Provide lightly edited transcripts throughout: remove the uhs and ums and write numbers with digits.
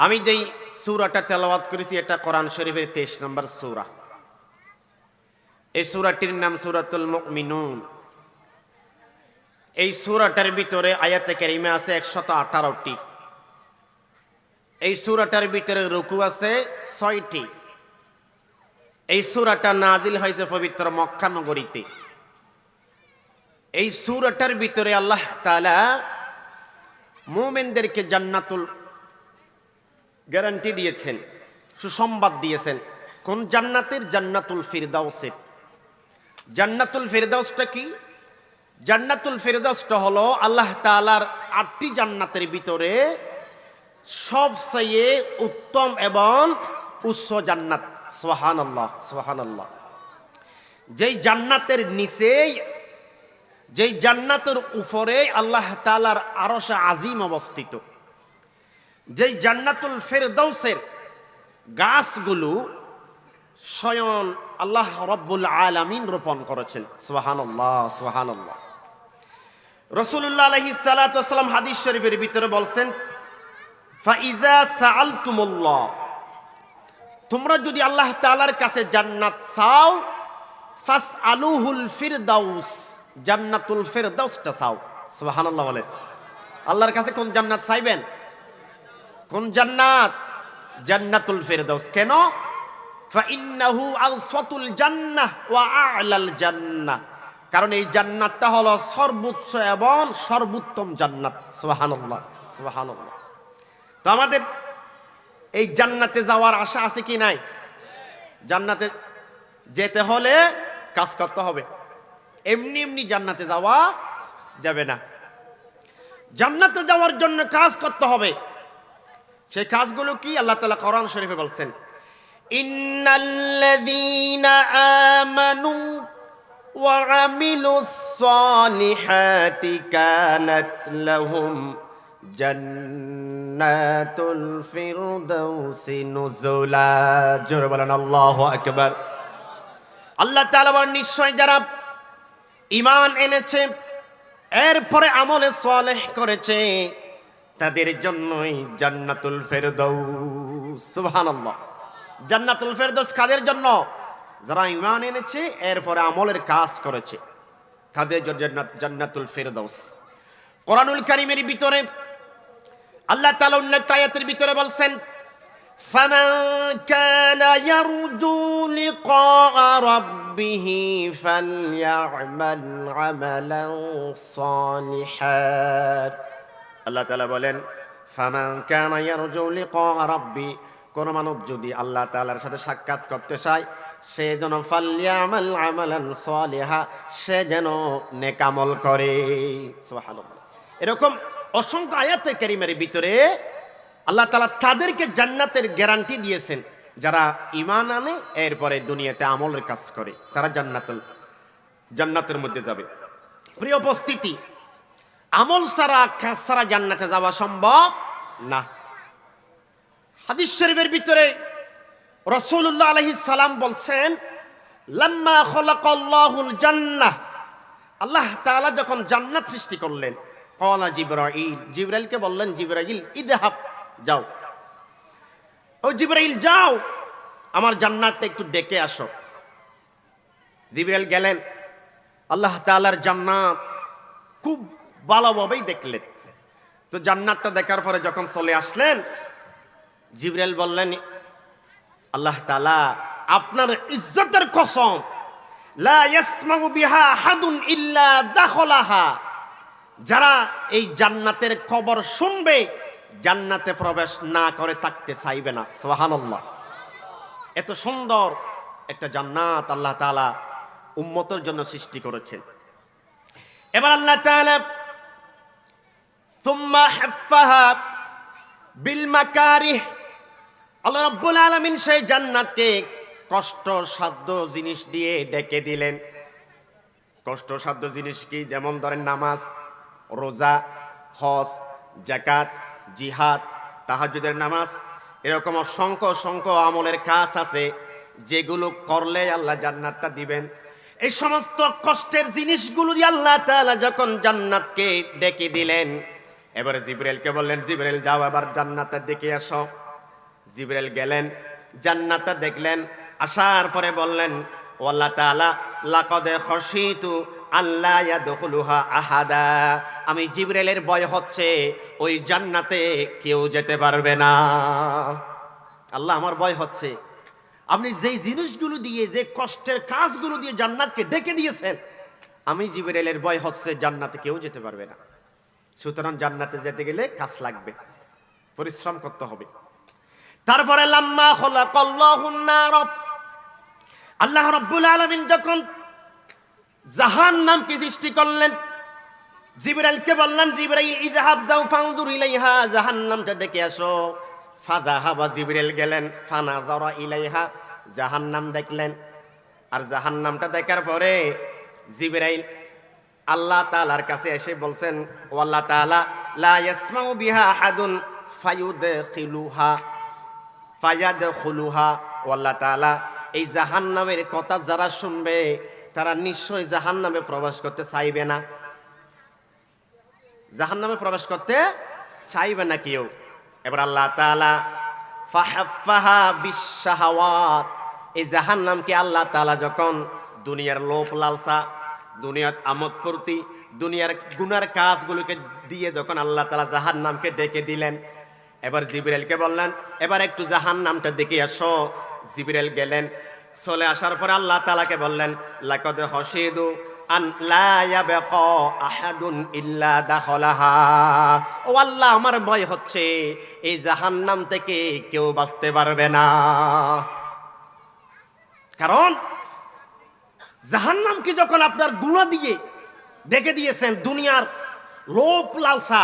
আমি যেই সূরাটা তেলাওয়াত করেছি এটা কোরআন শরীফের 23 নম্বর সূরা। এই সূরাটির নাম সূরাতুল মুমিনুন। এই সূরাটার ভিতরে আয়াতে কারিমা আছে 118টি। এই সূরাটার ভিতরে রুকু আছে 6টি। এই সূরাটা নাজিল হয়েছে পবিত্র মক্কা নগরীতে। এই সূরাটার ভিতরে আল্লাহ তাআলা মুমিনদেরকে জান্নাতুল গ্যারান্টি দিয়েছেন, সুসংবাদ দিয়েছেন। কোন জান্নাতের? জান্নাতুল ফিরদাউসের। জান্নাতুল ফিরদাউসটা কি? জান্নাতুল ফিরদাউসটা হলো আল্লাহ তাআলার 8টি জান্নাতের ভিতরে সবচেয়ে উত্তম এবং উচ্চ জান্নাত। সুবহানাল্লাহ, সুবহানাল্লাহ। যেই জান্নাতের নিচেই, যেই জান্নাতের উপরে আল্লাহ তাআলার আরশ আজিম অবস্থিত। যেই জান্নাতুল ফিরদাউসের গাছগুলো স্বয়ং আল্লাহ রাব্বুল আলামিন রোপণ করেছেন। সুবহানাল্লাহ, সুবহানাল্লাহ। রাসূলুল্লাহ আলাইহিস সালাতু ওয়াস সালাম হাদিস শরীফের ভিতরে বলছেন, ফাইজা সাআলতুমুল্লাহ, তোমরা যদি আল্লাহ তাআলার কাছে জান্নাত চাও, ফাসআলুহুল ফিরদাউস, জান্নাতুল ফিরদাউসটা চাও। সুবহানাল্লাহ বলেন। আল্লাহর কাছে কোন জান্নাত চাইবেন? কোন জান্নাত? জান্নাতুল ফিরদাউস। কেন? ফাইন্নাহু আওসাতুল জান্নাহ ওয়া আ'লাল জান্নাহ, কারণ এই জান্নাতটা হলো সর্বোচ্চ এবং সর্বোত্তম জান্নাত। সুবহানাল্লাহ, সুবহানাল্লাহ। তো আমাদের এই জান্নাতে যাওয়ার আশা আছে কি নাই? জান্নাতে যেতে হলে কাজ করতে হবে। এমনি এমনি জান্নাতে যাওয়া যাবে না। জান্নাতে যাওয়ার জন্য কাজ করতে হবে। সেই কাজগুলো কি? আল্লাহ তাআলা কোরআন শরীফে বলছেন, ইন্নাল্লাযীনা আমানু ওয়া আমিলুস সালিহাতি কানাত লাহুম জান্নাতুল ফিরদাউসি নুজুলা। জোরে বলেন আল্লাহু আকবার। আল্লাহ তাআলা বলেন, নিশ্চয় যারা ঈমান এনেছে এরপরে আমলে সালেহ করেছে তাদের জন্যই জান্নাতুল ফিরদাউস। সুবহানাল্লাহ। জান্নাতুল ফিরদাউস কাদের জন্য? যারা ঈমান এনেছে এরপরে আমলের কাজ করেছে তাদের জন্য জান্নাতুল ফিরদাউস। কোরআনুল কারীমের ভিতরে আল্লাহ তাআলা অন্য আয়াতের ভিতরে বলছেন, ফামান কানা ইয়ারজু লিকা রাব্বিহি ফালইআমাল আমালান সালিহান। আল্লাহ তাআলা বলেন, ফামান কানা ইয়ারজু লিকা রাব্বি, কোন মানব যদি আল্লাহ তাআলার সাথে সাক্ষাৎ করতে চায় সে যেন ফালইআমাল আমালান সালিহা, সে যেন নেক আমল করে। সুবহানাল্লাহ। এরকম অসংখ্য আয়াতে কারিমের ভিতরে আল্লাহ তাআলা তাদেরকে জান্নাতের গ্যারান্টি দিয়েছেন যারা ঈমান আনে এরপরে দুনিয়াতে আমলের কাজ করে, তারা জান্নাতের মধ্যে যাবে। প্রিয় উপস্থিতি, আমল ছাড়া কাজ ছাড়া জান্নাতে যাওয়া সম্ভব না। হাদিস শরীফের ভিতরে রাসূলুল্লাহ আলাইহিস সালাম বলছেন, লাম্মা খালাকাল্লাহুল জান্নাহ, আল্লাহ তাআলা যখন জান্নাত সৃষ্টি করলেন, ক্বালা জিবরাইল, জিবরাইলকে বললেন, জিবরাইল ইযহাব, যাও, ও জিবরাইল যাও, আমার জান্নাতটা একটু ডেকে আসো। জিবরাইল গেলেন, আল্লাহ তাআলার জান্নাত খুব ভালোভাবেই দেখলেন। তো জান্নাতটা দেখার পরে যখন চলে আসলেন, জিবরাইল বললেন, আল্লাহ তাআলা আপনার ইজ্জতের কসম, লা ইয়াসমাউ বিহা আহাদুন ইল্লা দাখালাহা, যারা এই জান্নাতের খবর শুনবে জান্নাতে প্রবেশ না করে থাকতে চাইবে না। সুবহানাল্লাহ। এত সুন্দর একটা জান্নাত আল্লাহ তাআলা উম্মতের জন্য সৃষ্টি করেছেন। এবার আল্লাহ তাআলা সুম্মা হাফফাহা বিল মাকারিহ, আল্লাহ রাব্বুল আলামিন সেই জান্নাতকে কষ্টসাধ্য জিনিস দিয়ে ডেকে দিলেন। কষ্টসাধ্য জিনিস কি? যেমন ধরেন নামাজ, রোজা, হজ, যাকাত, জিহাদ, তাহাজ্জুদের নামাজ, এরকম অসংখ্য অসংখ্য আমলের কাজ আছে যেগুলো করলে আল্লাহ জান্নাতটা দিবেন। এই সমস্ত কষ্টের জিনিসগুলো দিয়ে আল্লাহ তাআলা যখন জান্নাতকে ডেকে দিলেন, এবারে জিবরাইলকে বললেন, জিবরাইল যাও এবার জান্নাতের দিকে আসো। জিবরাইল গেলেন, জান্নাতটা দেখলেন, আসার পরে বললেন, ও আল্লাহ তাআলা, লাকাদ খাশিতু আল্লা ইয়াদখুলুহা আহাদা, আমি জিবরাইলের ভয় হচ্ছে ওই জান্নাতে কেউ যেতে পারবে না। আল্লাহ, আমার ভয় হচ্ছে, আপনি যেই জিনিসগুলো দিয়ে, যে কষ্টের কাজগুলো দিয়ে জান্নাতকে ডেকে দিয়েছেন, আমি জিবরাইলের ভয় হচ্ছে জান্নাতে কেউ যেতে পারবে না। সুতরাং জান্নাতে যেতে গেলে কাজ লাগবে, পরিশ্রম করতে হবে। তারপরে লাম্মা খালাকাল্লাহুন নার, আল্লাহ রাব্বুল আলামিন যখন জাহান্নামকে সৃষ্টি করলেন, জিবরাইলকে বললেন, জিবরাইল ইযহাব, যাও ফানজুর ইলাইহা, জাহান্নামটা দেখে আসো। ফাযাহাবা, জিবরাইল গেলেন, ফানাযারা ইলাইহা, জাহান্নাম দেখলেন। আর জাহান্নামটা দেখার পরে জিবরাইল আল্লাহ তাআলার কাছে এসে বলছেন, ও আল্লাহ তাআলা, লা ইয়াসমাউ বিহা আহাদুন ফায়াদখুলুহা, ও আল্লাহ তাআলা, এই জাহান্নামের কথা যারা শুনবে তারা নিশ্চয়ই জাহান্নামে প্রবেশ করতে চাইবে না। জাহান্নামে প্রবেশ করতে চাইবে না কেউ। এবার আল্লাহ তাআলা ফাহাফাহা বিশাহাওয়াত, এই জাহান্নামকে আল্লাহ তাআলা যখন দুনিয়ার লোভ লালসা, দুনিয়ার আমোদ ফুর্তি, দুনিয়ার গুনার কাজগুলোকে দিয়ে যখন আল্লাহ তাআলা জাহান্নামকে ডেকে দিলেন, এবার জিবরাইলকে বললেন, এবার একটু জাহান্নামটা দেখে আসো। জিবরাইল গেলেন, চলে আসার পর আল্লাহ তাআলাকে বললেন, লাকাদ খাশিতু আন লা ইয়াবকা আহাদুন ইল্লা দাখালাহা, ও আল্লাহ, আমার ভয় হচ্ছে এই জাহান্নাম থেকে কেউ বাঁচতে পারবে না। কারণ জাহান্নামকে যখন আপনার গুনাহ দিয়ে ডেকে দিয়েছেন, দুনিয়ার লোভ লালসা,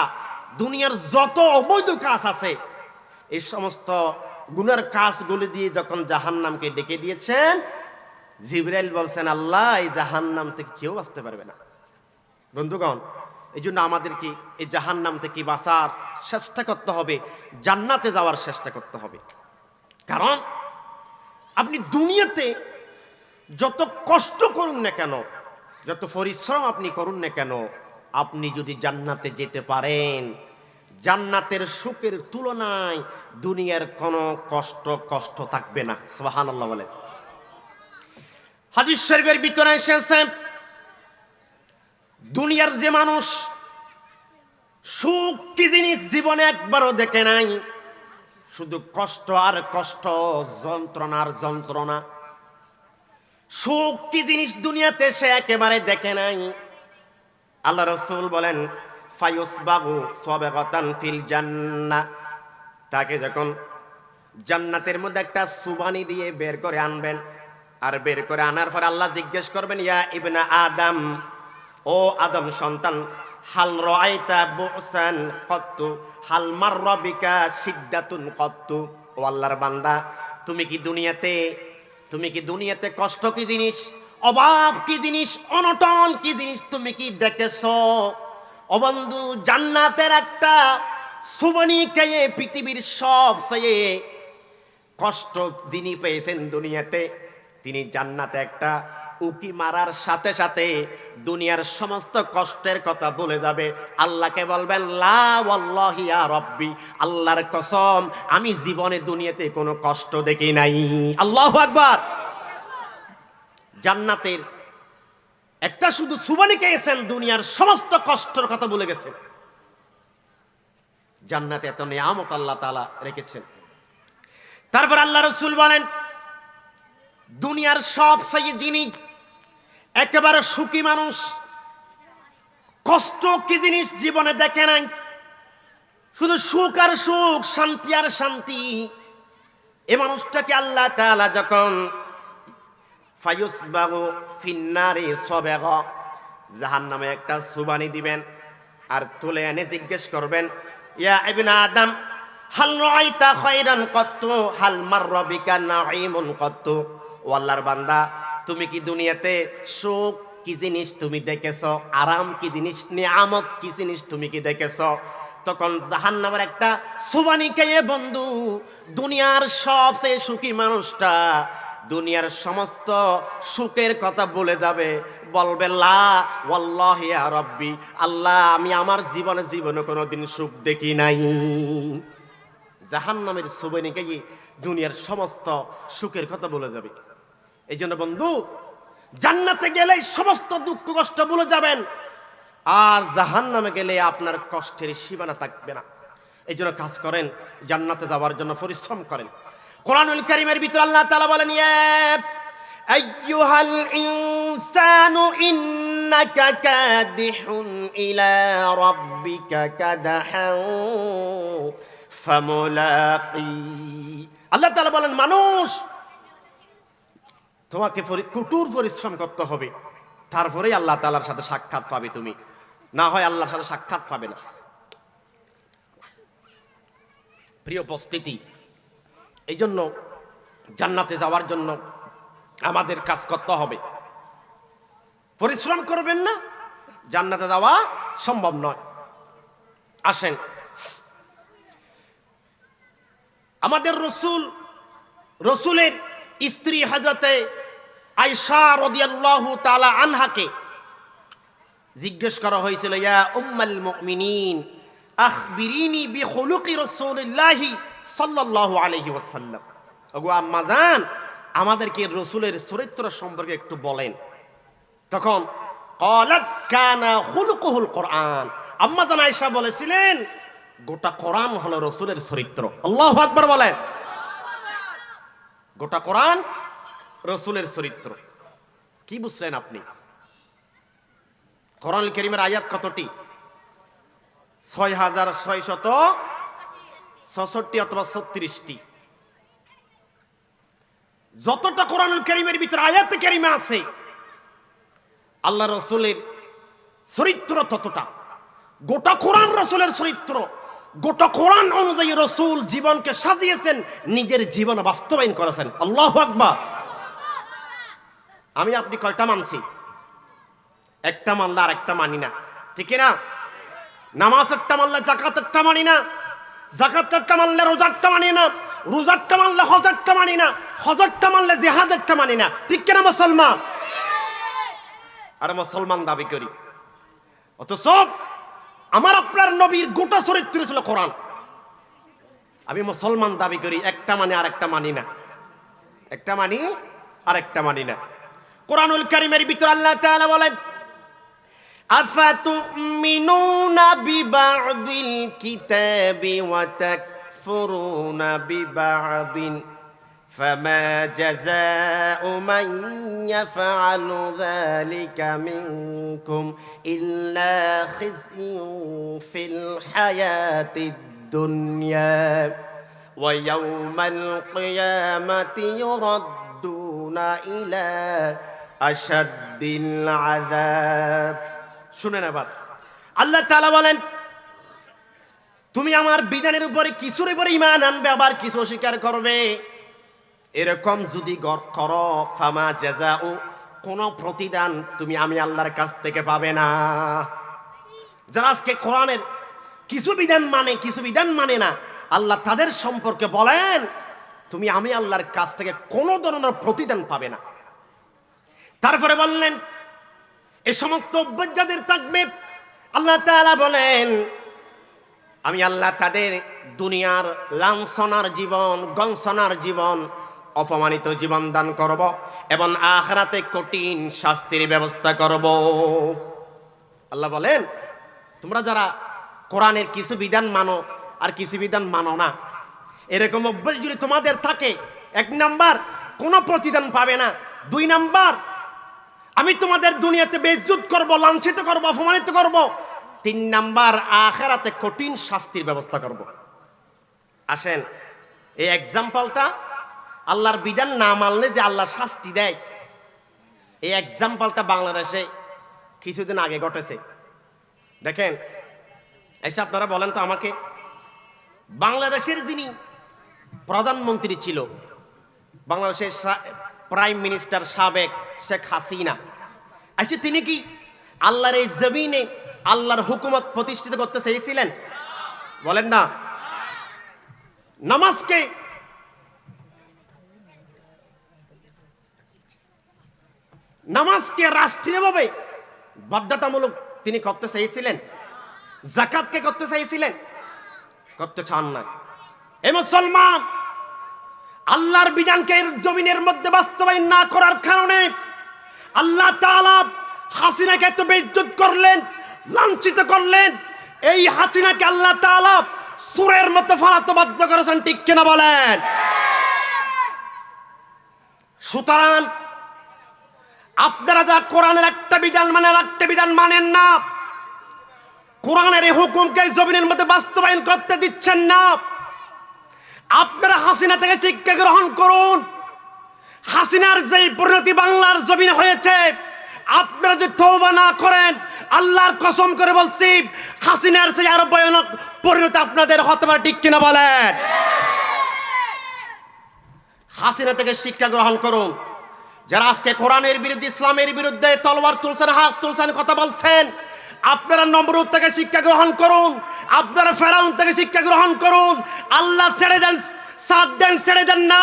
দুনিয়ার যত অবৈধ কাজ আছে, এই সমস্ত গুনার কাজগুলি দিয়ে যখন জাহান্নামকে ডেকে দিয়েছেন, জিবরাইল বলছেন, আল্লাহ, এই জাহান্নাম থেকে কেউ বাঁচতে পারবে না। বন্ধুগণ, এই জন্য আমাদেরকে এই জাহান্নাম থেকে বাঁচার চেষ্টা করতে হবে, জান্নাতে যাওয়ার চেষ্টা করতে হবে। কারণ আপনি দুনিয়াতে যত কষ্ট করুন না কেন, যত পরিশ্রম আপনি করুন না কেন, আপনি যদি জান্নাতে যেতে পারেন, জান্নাতের সুখের তুলনায় দুনিয়ার কোনো কষ্ট থাকবে না। সুবহানাল্লাহ বলেন। হাদিস শরীফের ভিতরে এসেছে, দুনিয়ার যে মানুষ সুখ কি জিনিস জীবনে একবারও দেখে নাই, শুধু কষ্ট আর কষ্ট, যন্ত্রণা আর যন্ত্রণা, সুখ কি জিনিস দুনিয়াতে সে একেবারে দেখে নাই। আল্লাহ রাসূল বলেন, ফায়ুসবাগু সাবাগাতান ফিল জান্নাহ, তাকে যখন জান্নাতের মধ্যে একটা সুবানি দিয়ে বের করে আনবেন, আর বের করে আনার পর আল্লাহ জিজ্ঞেস করবেন, ইয়া ইবনা আদম, ও আদম সন্তান, হাল রাআইতা বুসান কত্তু, হাল মাররা বিকা সিদ্দাতুন কত্তু, ও আল্লাহর বান্দা, তুমি কি দুনিয়াতে কষ্ট কি জিনিস, অভাব কি জিনিস, অনটন কি জিনিস তুমি কি দেখেছো? ও বন্ধু, জান্নাতের একটা সুবানি খেয়ে পৃথিবীর সবচেয়ে কষ্ট যিনি পেয়েছেন দুনিয়াতে, তিনি জান্নাতে একটা উকি মারার সাথে সাথে দুনিয়ার সমস্ত কষ্টের কথা বলে যাবে। আল্লাহকে বলবেন, লা ওয়াল্লাহি ইয়া রব্বি, আল্লাহর কসম, আমি জীবনে দুনিয়াতে কোনো কষ্ট দেখি নাই। আল্লাহু আকবার। জান্নাতের একটা শুধু সুবানি খেয়েছেন, দুনিয়ার সমস্ত কষ্টের কথা বলে গেছেন। জান্নাতে এত নিয়ামত আল্লাহ তাআলা রেখেছেন। তারপর আল্লাহ রাসূল বলেন, দুনিয়ার সবচেয়ে যিনি একেবারে সুখী মানুষ, কষ্ট কি জিনিস জীবনে দেখে নাই, শুধু সুখ আর সুখ, শান্তি আর শান্তি, এই মানুষটাকে আল্লাহ তাআলা যখন ফায়ুসবাগু ফিন্নারি সাবাগা, জাহান্নামে একটা সুবানি দিবেন, আর তুলে এনে জিজ্ঞেস করবেন, ইয়া ইবনা আদম, হাল রাআইতা খায়রান কত্তু, হাল মাররা বিকা নাঈমুন কত্তু, ও আল্লাহর বান্দা, তুমি কি দুনিয়াতে সুখ কি জিনিস তুমি দেখেছো, আরাম কি জিনিস, নিয়ামত কি জিনিস তুমি কি দেখেছো? তখন জাহান্নামের একটা সুবানি খেয়ে বন্ধু, দুনিয়ার সবচেয়ে সুখী মানুষটা দুনিয়ার সমস্ত সুখের কথা বলে যাবে, বলবে, লা ওয়াল্লাহি ইয়া রব্বি, আল্লাহ, আমি আমার জীবনে কোনোদিন সুখ দেখি নাই। জাহান্নামের সুবানি গাইয়ে দুনিয়ার সমস্ত সুখের কথা বলে যাবে। এই জন্য বন্ধু, জান্নাতে গেলে সমস্ত দুঃখ কষ্ট ভুলে যাবেন, আর জাহান্নামে গেলে আপনার কষ্টের সীমানা থাকবে না। এই জন্য কাজ করেন, জান্নাতে যাওয়ার জন্য পরিশ্রম করেন। কোরআনুল কারীমের ভিতর আল্লাহ তাআলা বলেন, ইয়া আইয়ুহাল ইনসানু ইন্নাকা কাদিহুন ইলা রাব্বিকা কাদহান ফামুলাকি। আল্লাহ তাআলা বলেন, মানুষ তোমাকে কঠোর পরিশ্রম করতে হবে, তারপরেই আল্লাহ তাআলার সাথে সাক্ষাৎ পাবে তুমি, না হয় আল্লাহর সাথে সাক্ষাৎ পাবে না। প্রিয় উপস্থিতি, এই জন্য জান্নাতে যাওয়ার জন্য আমাদের কাজ করতে হবে। পরিশ্রম করবেন না, জান্নাতে যাওয়া সম্ভব নয়। আসেন, আমাদের রসুলের স্ত্রী হযরতে আয়েশা রাদিয়াল্লাহু তাআলা আনহাকে জিজ্ঞেস করা হয়েছিল, ইয়া উম্মাল মুমিনিন আখবিরিনি বিখুলুকি রাসূলিল্লাহি সাল্লাল্লাহু আলাইহি ওয়াসাল্লাম। ওগো আম্মা জান, আমাদেরকে রসুলের চরিত্র সম্পর্কে একটু বলেন। তখন ক্বালাত কানা খুলুকুহুল কোরআন। আম্মা জান আয়েশা বলেছিলেন, গোটা কোরআন হলো রসুলের চরিত্র। আল্লাহু আকবার বলেন। গোটা কোরআন রসুলের চরিত্র। কি বুঝলেন আপনি? কোরআনুল কারীমের আয়াত কতটি? 6666 অথবা 36টি। যতটা কোরআনুল কারীমের ভিতরে আয়াতে কারীমা আছে, আল্লাহ রসুলের চরিত্র ততটা। গোটা কোরআন রসুলের চরিত্র। গোটা কোরআন অনুযায়ী রসুল জীবনকে সাজিয়েছেন, নিজের জীবন বাস্তবায়ন করেছেন। আল্লাহু আকবার। আমি আপনি কয়টা মানছি? একটা মানলে আর একটা মানি না, ঠিক না? নামাজেরটা মানলে জাকাতেরটা মানি না, জাকাতেরটা মানলে রোজারটা মানি না, রোজারটা মানলে হজরটা মানি না, হজরটা মানলে জিহাদেরটা মানি না, ঠিক কিনা মুসলমান? আর মুসলমান দাবি করি, অথচ আমার আপনার নবীর গোটা চরিত্র ছিল কোরআন। আমি মুসলমান দাবি করি, একটা মানে আর একটা মানি না, একটা মানি আর একটা মানি না। কোরআনুল কারীমের ভিতর আল্লাহ তাআলা বলেন, আফাতুমিনুনা বিবা'দিল কিতাবি ওয়া তাকফুরুনা বিবা'দিন ফামা জাযাউ মান ইয়াফআলু যালিকা মিনকুম ইল্লা খিzyun ফিল হায়াতিদ দুনিয়া ওয়া ইয়াওমাল কিয়ামাতি ইউরাদ্দুনা ইলা আশাদ্দিল আযাব। শুনেন এবার, আল্লাহ তাআলা বলেন, তুমি আমার বিধানের উপরে কিছুর উপরে ঈমান আনবে, আবার কিছু অস্বীকার করবে। এরকম যদি করো, ফামা জাযাউ, কোন প্রতিদান তুমি আমি আল্লাহর কাছ থেকে পাবে না। যারা আজকে কোরআনের কিছু বিধান মানে, কিছু বিধান মানে না, আল্লাহ তাদের সম্পর্কে বলেন, তুমি আমি আল্লাহর কাছ থেকে কোনো ধরনের প্রতিদান পাবে না। তারপরে বললেন, এই সমস্ত অভ্যাস যাদের থাকবে, আল্লাহ তাআলা বলেন, আমি আল্লাহ তাদের দুনিয়ার লাঞ্ছনার জীবন, গঞ্জনার জীবন, অপমানিত জীবন দান করব, এবং আখিরাতে কঠিন শাস্তির ব্যবস্থা করব। আল্লাহ বলেন, তোমরা যারা কোরআনের কিছু বিধান মানো আর কিছু বিধান মানো না, এরকম অভ্যাস যদি তোমাদের থাকে, 1 নাম্বার কোনো প্রতিদান পাবে না। 2 নাম্বার, আমি তোমাদের দুনিয়াতে বেইজ্জত করব, লাঞ্ছিত করব, অপমানিত করব। 3 নাম্বার, আখিরাতে কঠিন শাস্তির ব্যবস্থা করব। আসেন, এই এক্সাম্পলটা আল্লাহর বিধান না মানলে যে আল্লাহ শাস্তি দেয়, এই এক্সাম্পলটা বাংলাদেশে কিছুদিন আগে ঘটেছে। দেখেন, এসে আপনারা বলেন তো আমাকে, বাংলাদেশের যিনি প্রধানমন্ত্রী ছিল, বাংলাদেশের প্রাইম মিনিস্টার সাবেক শেখ হাসিনা, আচ্ছা তিনি কি আল্লাহর এই জমিনে আল্লাহর হুকুমত প্রতিষ্ঠিত করতে চেয়েছিলেন? বলেন না। নামাজকে রাষ্ট্রীয়ভাবে বাধ্যতামূলক তিনি করতে চেয়েছিলেন? যাকাতকে করতে চেয়েছিলেন? করতে চান না। এ মুসলমান, আল্লাহর বিধানকে জমিনের মধ্যে বাস্তবায়ন না করার কারণে আল্লাহ তাআলা হাসিনাকে এত বেইজ্জত করলেন, লাঞ্ছিত করলেন। এই হাসিনাকে আল্লাহ তাআলা সূরের মতো ফালাতে বাধ্য করেছেন, ঠিক কিনা বলেন? সুতরাং আপনারা যা কোরআনের একটা বিধান মানে আর একটা বিধান মানেন না, কোরআনের এই হুকুমকে জমিনের মধ্যে বাস্তবায়ন করতে দিচ্ছেন না, আপনারা হাসিনা থেকে শিক্ষা গ্রহণ করুন। হাসিনার যে পরিণতি বাংলার জমিনে হয়েছে, আপনারা যে তওবা না করেন, আল্লাহর কসম করে বলছি, হাসিনার চেয়ে আরো ভয়ানক পরিণতি আপনাদের হতে পারে, ঠিক কিনা বলেন? হাসিনা থেকে শিক্ষা গ্রহণ করুন। যারা আজকে কোরআনের বিরুদ্ধে, ইসলামের বিরুদ্ধে তলোয়ার তুলছেন, হাত তুলছেন, কথা বলছেন, আপনারা নমরুদ থেকে শিক্ষা গ্রহণ করুন, আপনারা ফেরাউন থেকে শিক্ষা গ্রহণ করুন। আল্লাহ ছেড়ে দেন, সাথ দেন, ছেড়ে দেন না।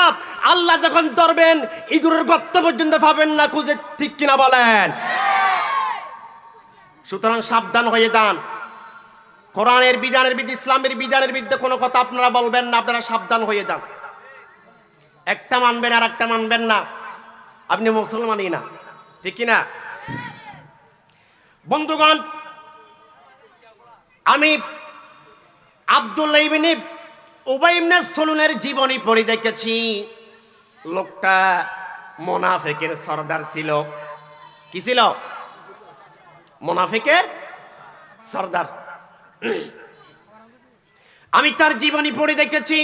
আল্লাহ যখন ধরবেন, ইঁদুরের গর্ত পর্যন্ত পাবেন না খুঁজে, ঠিক কিনা বলেন? সুতরাং সাবধান হয়ে যান। কোরআনের বিধানের বিরুদ্ধে, ইসলামের বিধানের বিরুদ্ধে কোনো কথা আপনারা বলবেন না, আপনারা সাবধান হয়ে যান। একটা মানবেন আর একটা মানবেন না, আপনি মুসলমানই না, ঠিক কিনা? বন্ধুগণ, আমি আব্দুল্লাহ ইবনে উবাই ইবনে সালুলের জীবনী পড়ে দেখেছি। লোকটা মুনাফিকের সর্দার ছিল। কি ছিল? মুনাফিকের সর্দার। আমি তার জীবনী পড়ে দেখেছি।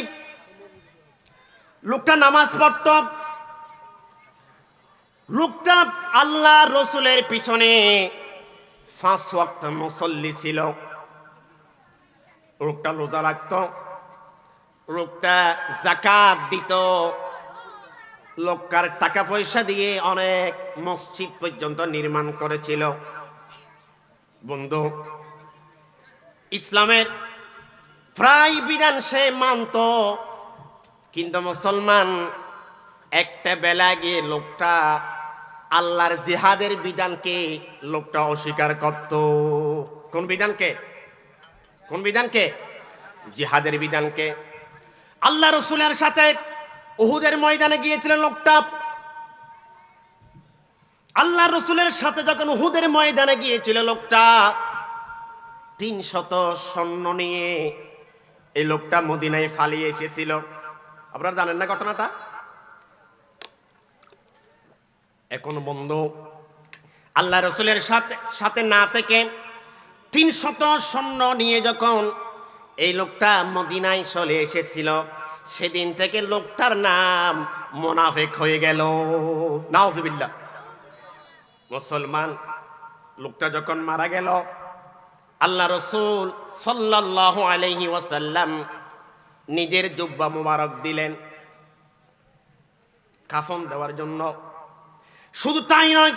লোকটা নামাজ পড়ত, লোকটা আল্লাহ রসুলের পিছনে 5 ওয়াক্ত মুসল্লি ছিল, লোকটা রোজা রাখত, লোকটা যাকাত দিত, লোকটার টাকা পয়সা দিয়ে অনেক মসজিদ পর্যন্ত নির্মাণ করেছিল। বন্ধু, ইসলামের প্রায় বিধান সে মানত, কিন্তু মুসলমান একটা বেলা গিয়ে লোকটা আল্লাহর জিহাদের বিধানকে লোকটা অস্বীকার করত। কোন বিধানকে? কোন বিধানকে? জিহাদের বিধানকে। আল্লাহ রসুলের সাথে উহুদের ময়দানে গিয়েছিলেন লোকটা। আল্লাহ রসুলের সাথে যখন উহুদের ময়দানে গিয়েছিল লোকটা, 300 সৈন্য নিয়ে এই লোকটা মদিনায় পালিয়ে এসেছিল। আপনারা জানেন না ঘটনাটা? এখন বন্ধু, আল্লাহ রসুলের সাথে না থেকে 300 সৈন্য নিয়ে যখন এই লোকটা মদিনায় চলে এসেছিল, সেদিন থেকে লোকটার নাম মুনাফিক হয়ে গেল। নাউজুবিল্লাহ। মুসলমান, লোকটা যখন মারা গেল, আল্লাহ রসুল সাল্লাল্লাহু আলাইহি ওয়াসাল্লাম নিজের জুব্বা মুবারক দিলেন কাফন দেওয়ার জন্য। শুধু তাই নয়,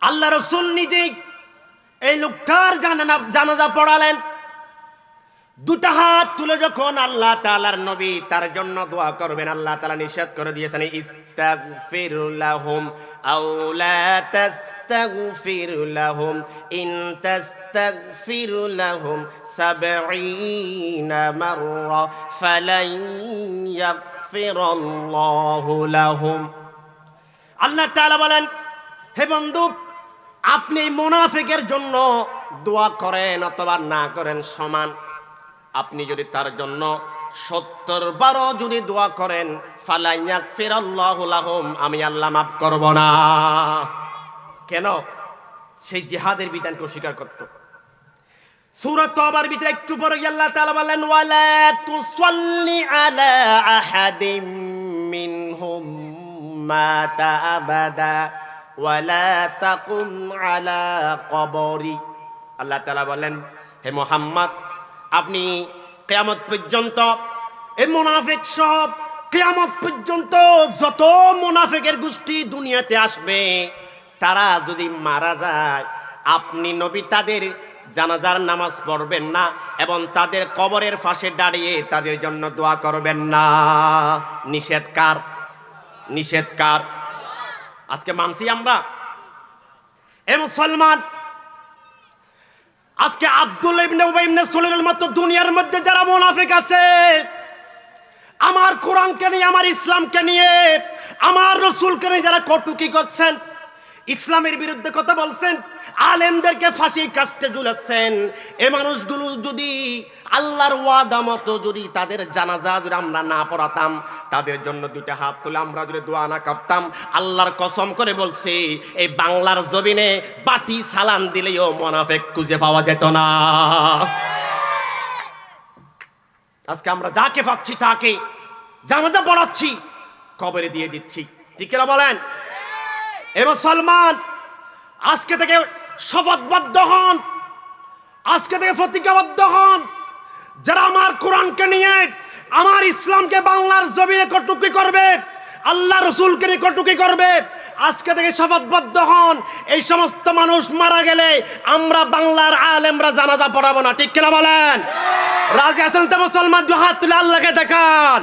আল্লাহ রসুল নিজেই এই লোকটার জানাজা পড়ালেন। 2টা হাত তুলে যখন আল্লাহ তাআলার নবী তার জন্য দোয়া করবেন, আল্লাহ তাআলা নিষেধ করে দিয়েছেন, ইস্তাগফির লাহুম আও লা তাস্তাগফির লাহুম ইন তাস্তাগফির লাহুম 70 মাররা ফালান ইয়াগফিরাল্লাহু লাহুম। আল্লাহ তাআলা বলেন, হে বন্ধু, আপনি মুনাফিকের জন্য দোয়া করেন অথবা না করেন সমান। আপনি যদি তার জন্য 70 বারও যদি দোয়া করেন, ফালা ইয়াগফিরাল্লাহু লাহুম, আমি আল্লাহ মাফ করব না। কেন? সেই জিহাদের বিধানকে অস্বীকার করত। সূরা তাওবার ভিতরে একটু পরে আল্লাহ তাআলা বলেন, ওয়ালা তুসাল্লি আলা আহাদিম মিনহুম মাতা আবাদা ওয়ালা তাকুম আলা কবরি। আল্লাহ তাআলা বলেন, হে মুহাম্মদ, আপনি কিয়ামত পর্যন্ত এই মুনাফিক সব, কিয়ামত পর্যন্ত যত মুনাফিকের গোষ্ঠী দুনিয়াতে আসবে, তারা যদি মারা যায়, আপনি নবী তাদের জানাজার নামাজ পড়বেন না এবং তাদের কবরের পাশে দাঁড়িয়ে তাদের জন্য দোয়া করবেন না। নিষেধ কার? নিষেধ কার? আজকে মানছি আমরা? এ মুসলমান, আজকে আব্দুল্লাহ ইবনে উবাই ইবনে সালুলের মতো দুনিয়ার মধ্যে যারা মুনাফিক আছে, আমার কোরআনকে নিয়ে, আমার ইসলামকে নিয়ে, আমার রসুলকে নিয়ে যারা কটুকি করছেন, ইসলামের বিরুদ্ধে কথা বলছেন, আলেমদেরকে ফাঁসির কাস্টে ঝুলাচ্ছেন, এ মানুষগুলো যদি আল্লাহর ওয়াদা মতো যদি তাদের জানাজা যদি আমরা না পড়াতাম, তাদের জন্য দুইটা হাত তুলে আমরা যদি দোয়া না করতাম, আল্লাহর কসম করে বলছি এই বাংলার জমিনে বাটি সালান দিলেও মুনাফিক খুঁজে পাওয়া যেত না। আজকে আমরা যাকে পাচ্ছি তাকে জানাজা পড়াচ্ছি, কবরে দিয়ে দিচ্ছি, ঠিক না বলেন? এ মুসলমান, আজকে থেকে শপথবদ্ধ হন, আজকে থেকে প্রতিজ্ঞাবদ্ধ হন, যারা আমার কোরআনকে নিয়ে, আমার ইসলামকে বাংলার জমিনে কটুকি করবে, আল্লাহ রসুলকে নিয়ে কটুকি করবে, আজকে থেকে শপথবদ্ধ হন, এই সমস্ত মানুষ মারা গেলে আমরা বাংলার আলেমরা জানাজা পড়াবো না, ঠিক কিনা বলেন? রাজি আছেন তো মুসলমান? দুই হাত তুলে আল্লাহকে দেখান।